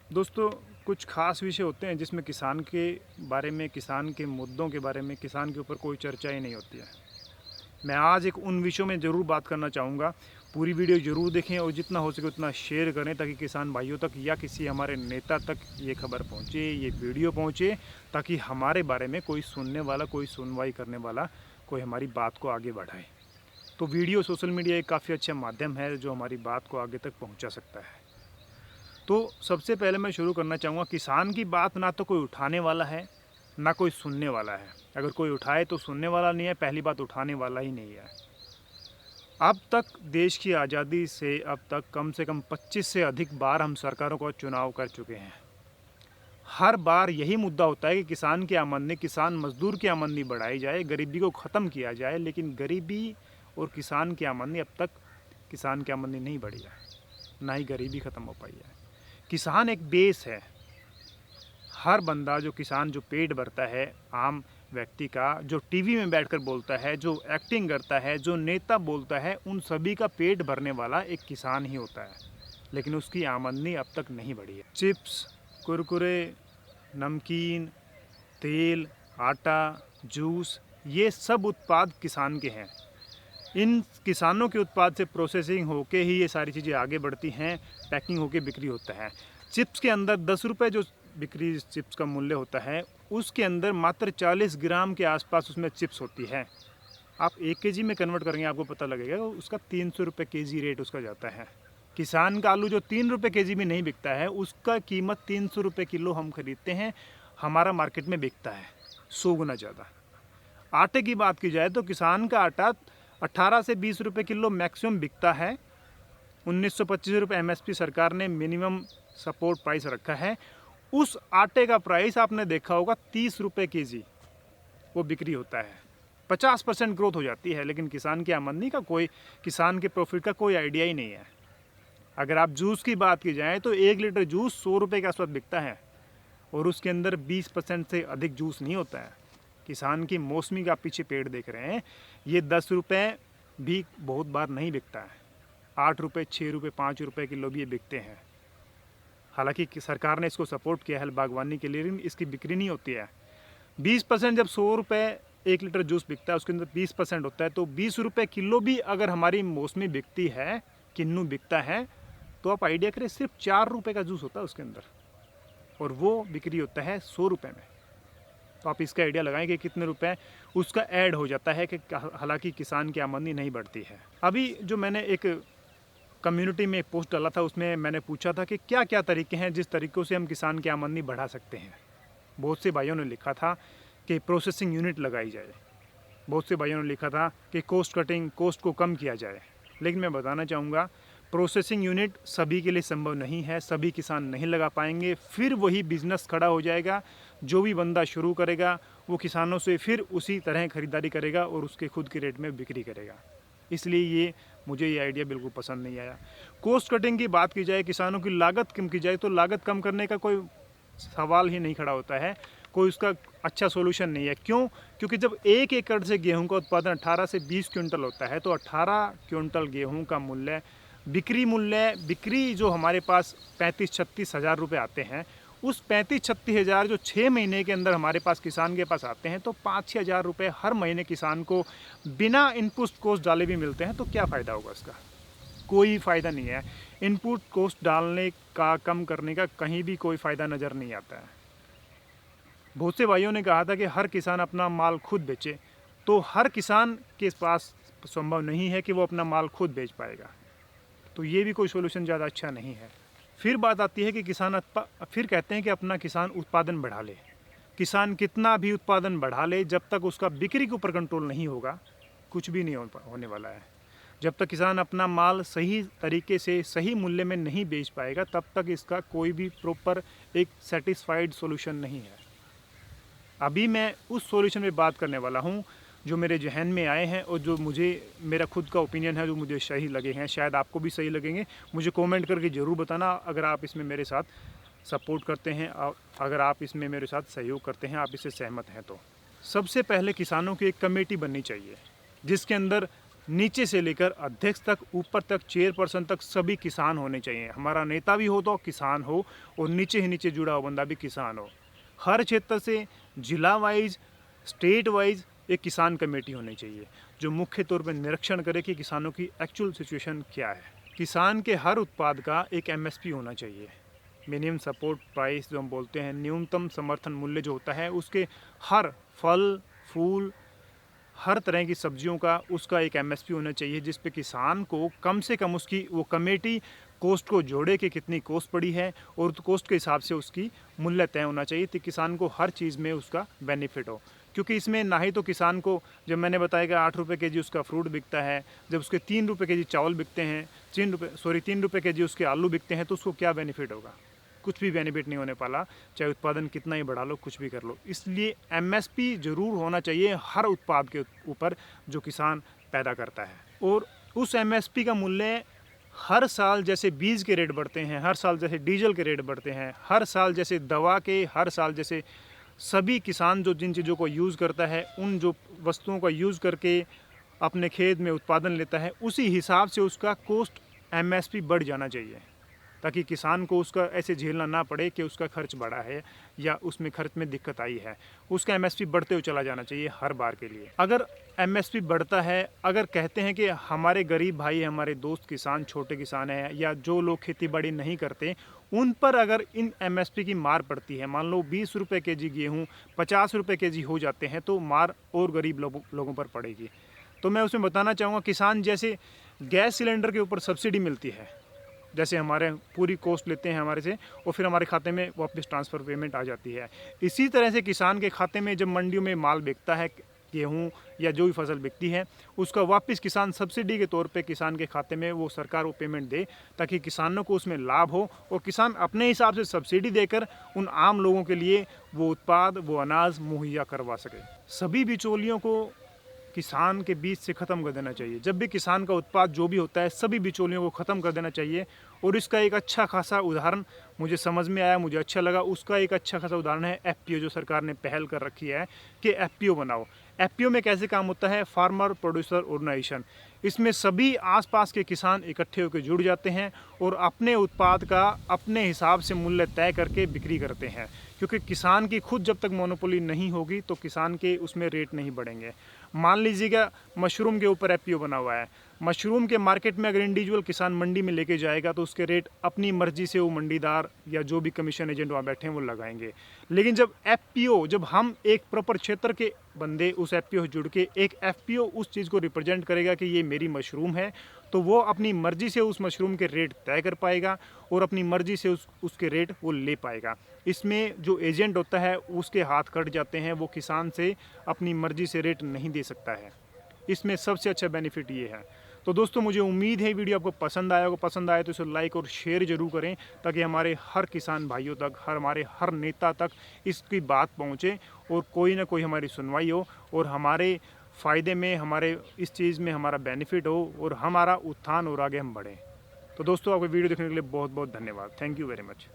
दोस्तों, कुछ ख़ास विषय होते हैं जिसमें किसान के बारे में, किसान के मुद्दों के बारे में, किसान के ऊपर कोई चर्चा ही नहीं होती है। मैं आज एक उन विषयों में ज़रूर बात करना चाहूँगा। पूरी वीडियो ज़रूर देखें और जितना हो सके उतना शेयर करें ताकि किसान भाइयों तक या किसी हमारे नेता तक ये खबर पहुँचे, ये वीडियो पहुँचे, ताकि हमारे बारे में कोई सुनने वाला, कोई सुनवाई करने वाला, कोई हमारी बात को आगे बढ़ाए। तो वीडियो, सोशल मीडिया एक काफ़ी अच्छा माध्यम है जो हमारी बात को आगे तक पहुँचा सकता है। तो सबसे पहले मैं शुरू करना चाहूँगा, किसान की बात ना तो कोई उठाने वाला है, ना कोई सुनने वाला है। अगर कोई उठाए तो सुनने वाला नहीं है, पहली बात उठाने वाला ही नहीं है। अब तक देश की आज़ादी से अब तक कम से कम 25 से अधिक बार हम सरकारों का चुनाव कर चुके हैं। हर बार यही मुद्दा होता है कि किसान की आमदनी, किसान मजदूर की आमदनी बढ़ाई जाए, गरीबी को ख़त्म किया जाए, लेकिन गरीबी और किसान की आमदनी, अब तक किसान की आमदनी नहीं बढ़ी है, ना ही गरीबी ख़त्म हो पाई है। किसान एक बेस है। हर बंदा, जो किसान, जो पेट भरता है आम व्यक्ति का, जो टीवी में बैठकर बोलता है, जो एक्टिंग करता है, जो नेता बोलता है, उन सभी का पेट भरने वाला एक किसान ही होता है। लेकिन उसकी आमदनी अब तक नहीं बढ़ी है। चिप्स, कुरकुरे, नमकीन, तेल, आटा, जूस, ये सब उत्पाद किसान के हैं। इन किसानों के उत्पाद से प्रोसेसिंग होके ही ये सारी चीज़ें आगे बढ़ती हैं, पैकिंग होके बिक्री होता है। चिप्स के अंदर 10 रुपये जो बिक्री चिप्स का मूल्य होता है, उसके अंदर मात्र 40 ग्राम के आसपास उसमें चिप्स होती है। आप 1 केजी में कन्वर्ट करेंगे, आपको पता लगेगा उसका 300 रुपये केजी रेट उसका जाता है। किसान का आलू जो 3 रुपये केजी में नहीं बिकता है, उसका कीमत 300 रुपये किलो हम खरीदते हैं, हमारा मार्केट में बिकता है 100 गुना ज़्यादा। आटे की बात की जाए तो किसान का आटा 18 से 20 रुपये किलो मैक्सिमम बिकता है। 1925 रुपये MSP सरकार ने मिनिमम सपोर्ट प्राइस रखा है। उस आटे का प्राइस आपने देखा होगा 30 रुपये केजी वो बिक्री होता है। 50% ग्रोथ हो जाती है, लेकिन किसान की आमदनी का कोई, किसान के प्रॉफिट का कोई आइडिया ही नहीं है। अगर आप जूस की बात की जाए तो 1 लीटर जूस 100 रुपये के आसपास बिकता है और उसके अंदर 20% से अधिक जूस नहीं होता है। किसान की मौसमी का आप पीछे पेड़ देख रहे हैं, ये 10 रुपये भी बहुत बार नहीं बिकता है। 8 रुपये, 6 रुपये, 5 रुपये किलो भी ये बिकते हैं। हालांकि सरकार ने इसको सपोर्ट किया है बागवानी के लिए, लेकिन इसकी बिक्री नहीं होती है। 20%, जब 100 रुपये 1 लीटर जूस बिकता है, उसके अंदर 20% होता है, तो 20 रुपये किलो भी अगर हमारी मौसमी बिकती है, किन्नू बिकता है, तो आप आइडिया करें, सिर्फ 4 रुपये का जूस होता है उसके अंदर, और वो बिक्री होता है 100 रुपये में। तो आप इसका आइडिया लगाएं कि कितने रुपए उसका ऐड हो जाता है, कि हालांकि किसान की आमदनी नहीं बढ़ती है। अभी जो मैंने एक कम्युनिटी में पोस्ट डाला था, उसमें मैंने पूछा था कि क्या क्या तरीके हैं जिस तरीक़ों से हम किसान की आमदनी बढ़ा सकते हैं। बहुत से भाइयों ने लिखा था कि प्रोसेसिंग यूनिट लगाई जाए, बहुत से भाइयों ने लिखा था कि कॉस्ट कटिंग, कॉस्ट को कम किया जाए। लेकिन मैं बताना चाहूँगा, प्रोसेसिंग यूनिट सभी के लिए संभव नहीं है, सभी किसान नहीं लगा पाएंगे। फिर वही बिजनेस खड़ा हो जाएगा। जो भी बंदा शुरू करेगा वो किसानों से फिर उसी तरह खरीदारी करेगा और उसके खुद के रेट में बिक्री करेगा। इसलिए मुझे ये आइडिया बिल्कुल पसंद नहीं आया। कॉस्ट कटिंग की बात की जाए, किसानों की लागत कम की जाए, तो लागत कम करने का कोई सवाल ही नहीं खड़ा होता है, कोई उसका अच्छा सोल्यूशन नहीं है। क्यों? क्योंकि जब 1 एकड़ से गेहूं का उत्पादन 18 से 20 क्विंटल होता है, तो 18 क्विंटल गेहूं का मूल्य, बिक्री जो हमारे पास 35-36 हज़ार रुपये आते हैं, उस 35-36 हज़ार जो 6 महीने के अंदर हमारे पास किसान के पास आते हैं, तो 5-6 हज़ार रुपये हर महीने किसान को बिना इनपुट कॉस्ट डाले भी मिलते हैं। तो क्या फ़ायदा होगा इसका? कोई फ़ायदा नहीं है। इनपुट कॉस्ट डालने का, कम करने का कहीं भी कोई फ़ायदा नज़र नहीं आता है। बहुत से भाइयों ने कहा था कि हर किसान अपना माल खुद बेचे, तो हर किसान के पास संभव नहीं है कि वो अपना माल खुद बेच पाएगा, तो ये भी कोई सोल्यूशन ज़्यादा अच्छा नहीं है। फिर बात आती है कि फिर कहते हैं कि अपना किसान उत्पादन बढ़ा ले। किसान कितना भी उत्पादन बढ़ा ले, जब तक उसका बिक्री के ऊपर कंट्रोल नहीं होगा, कुछ भी नहीं होने वाला है। जब तक किसान अपना माल सही तरीके से, सही मूल्य में नहीं बेच पाएगा, तब तक इसका कोई भी प्रॉपर एक सेटिस्फाइड सोल्यूशन नहीं है। अभी मैं उस सॉल्यूशन पे बात करने वाला हूँ जो मेरे जहन में आए हैं और जो मेरा खुद का ओपिनियन है, जो मुझे सही लगे हैं। शायद आपको भी सही लगेंगे। मुझे कमेंट करके ज़रूर बताना अगर आप इसमें मेरे साथ सपोर्ट करते हैं, अगर आप इसमें मेरे साथ सहयोग करते हैं, आप इससे सहमत हैं तो। सबसे पहले किसानों की एक कमेटी बननी चाहिए, जिसके अंदर नीचे से लेकर अध्यक्ष तक, ऊपर तक, चेयरपर्सन तक सभी किसान होने चाहिए। हमारा नेता भी हो तो किसान हो और नीचे ही नीचे जुड़ा हुआ बंदा भी किसान हो। हर क्षेत्र से जिला वाइज, स्टेट वाइज एक किसान कमेटी होनी चाहिए जो मुख्य तौर पर निरीक्षण करे कि किसानों की एक्चुअल सिचुएशन क्या है। किसान के हर उत्पाद का एक MSP होना चाहिए, मिनिमम सपोर्ट प्राइस जो हम बोलते हैं, न्यूनतम समर्थन मूल्य जो होता है, उसके हर फल फूल हर तरह की सब्जियों का उसका एक MSP होना चाहिए, जिस पे किसान को कम से कम उसकी वो कमेटी कॉस्ट को जोड़े कि कितनी कॉस्ट पड़ी है और कॉस्ट के हिसाब से उसकी मूल्य तय होना चाहिए, तो किसान को हर चीज़ में उसका बेनिफिट हो। क्योंकि इसमें ना ही तो किसान को, जब मैंने बताया कि 8 रुपये के जी उसका फ्रूट बिकता है, जब उसके 3 रुपये के जी चावल बिकते हैं, 3 रुपये के जी उसके आलू बिकते हैं, तो उसको क्या बेनिफिट होगा? कुछ भी बेनिफिट नहीं होने वाला, चाहे उत्पादन कितना ही बढ़ा लो, कुछ भी कर लो। इसलिए MSP जरूर होना चाहिए हर उत्पाद के ऊपर जो किसान पैदा करता है। और उस MSP का मूल्य हर साल जैसे बीज के रेट बढ़ते हैं, हर साल जैसे डीजल के रेट बढ़ते हैं, हर साल जैसे दवा के, हर साल जैसे सभी किसान जो जिन चीज़ों को यूज़ करता है, उन जो वस्तुओं का यूज़ करके अपने खेत में उत्पादन लेता है, उसी हिसाब से उसका कॉस्ट MSP बढ़ जाना चाहिए, ताकि किसान को उसका ऐसे झेलना ना पड़े कि उसका खर्च बढ़ा है या उसमें खर्च में दिक्कत आई है। उसका MSP बढ़ते हुए चला जाना चाहिए हर बार के लिए। अगर MSP बढ़ता है, अगर कहते हैं कि हमारे गरीब भाई, हमारे दोस्त किसान, छोटे किसान हैं या जो लोग खेती बाड़ी नहीं करते, उन पर अगर इन MSP की मार पड़ती है, मान लो 20 रुपये के जी गेहूँ 50 रुपये के जी हो जाते हैं, तो मार और गरीब लोगों पर पड़ेगी। तो मैं उसमें बताना चाहूँगा, किसान जैसे गैस सिलेंडर के ऊपर सब्सिडी मिलती है, जैसे हमारे पूरी कॉस्ट लेते हैं हमारे से और फिर हमारे खाते में वापस ट्रांसफ़र पेमेंट आ जाती है, इसी तरह से किसान के खाते में जब मंडियों में माल बिकता है, गेहूँ या जो भी फसल बिकती है, उसका वापस किसान सब्सिडी के तौर पे किसान के खाते में वो सरकार वो पेमेंट दे, ताकि किसानों को उसमें लाभ हो और किसान अपने हिसाब से सब्सिडी देकर उन आम लोगों के लिए वो उत्पाद, वो अनाज मुहैया करवा सके। सभी बिचौलियों को किसान के बीच से ख़त्म कर देना चाहिए। जब भी किसान का उत्पाद जो भी होता है, सभी बिचौलियों को ख़त्म कर देना चाहिए। और इसका एक अच्छा खासा उदाहरण मुझे समझ में आया, मुझे अच्छा लगा, उसका एक अच्छा खासा उदाहरण है FPO, जो सरकार ने पहल कर रखी है कि FPO बनाओ। FPO में कैसे काम होता है? Farmer producer organisation. इसमें सभी आसपास के किसान इकट्ठे होकर जुड़ जाते हैं और अपने उत्पाद का अपने हिसाब से मूल्य तय करके बिक्री करते हैं, क्योंकि किसान की खुद जब तक मोनोपोली नहीं होगी तो किसान के उसमें रेट नहीं बढ़ेंगे। मान लीजिएगा मशरूम के ऊपर FPO बना हुआ है, मशरूम के मार्केट में अगर इंडिविजुअल किसान मंडी में लेके जाएगा तो उसके रेट अपनी मर्जी से वो मंडीदार या जो भी कमीशन एजेंट वहाँ बैठे हैं वो लगाएंगे। लेकिन जब FPO, जब हम एक प्रॉपर क्षेत्र के बंदे उस FPO से जुड़ के एक FPO उस चीज़ को रिप्रेजेंट करेगा कि ये मेरी मशरूम है, तो वो अपनी मर्जी से उस मशरूम के रेट तय कर पाएगा और अपनी मर्जी से उसके रेट वो ले पाएगा। इसमें जो एजेंट होता है उसके हाथ कट जाते हैं, वो किसान से अपनी मर्जी से रेट नहीं दे सकता है। इसमें सबसे अच्छा बेनिफिट ये है। तो दोस्तों, मुझे उम्मीद है वीडियो आपको पसंद आया होगा। पसंद आए तो इसे लाइक और शेयर जरूर करें, ताकि हमारे हर किसान भाइयों तक, हमारे हर नेता तक इसकी बात पहुंचे और कोई ना कोई हमारी सुनवाई हो और हमारे फ़ायदे में, हमारे इस चीज़ में हमारा बेनिफिट हो और हमारा उत्थान और आगे हम बढ़ें। तो दोस्तों, आपको वीडियो देखने के लिए बहुत बहुत धन्यवाद। Thank you very much.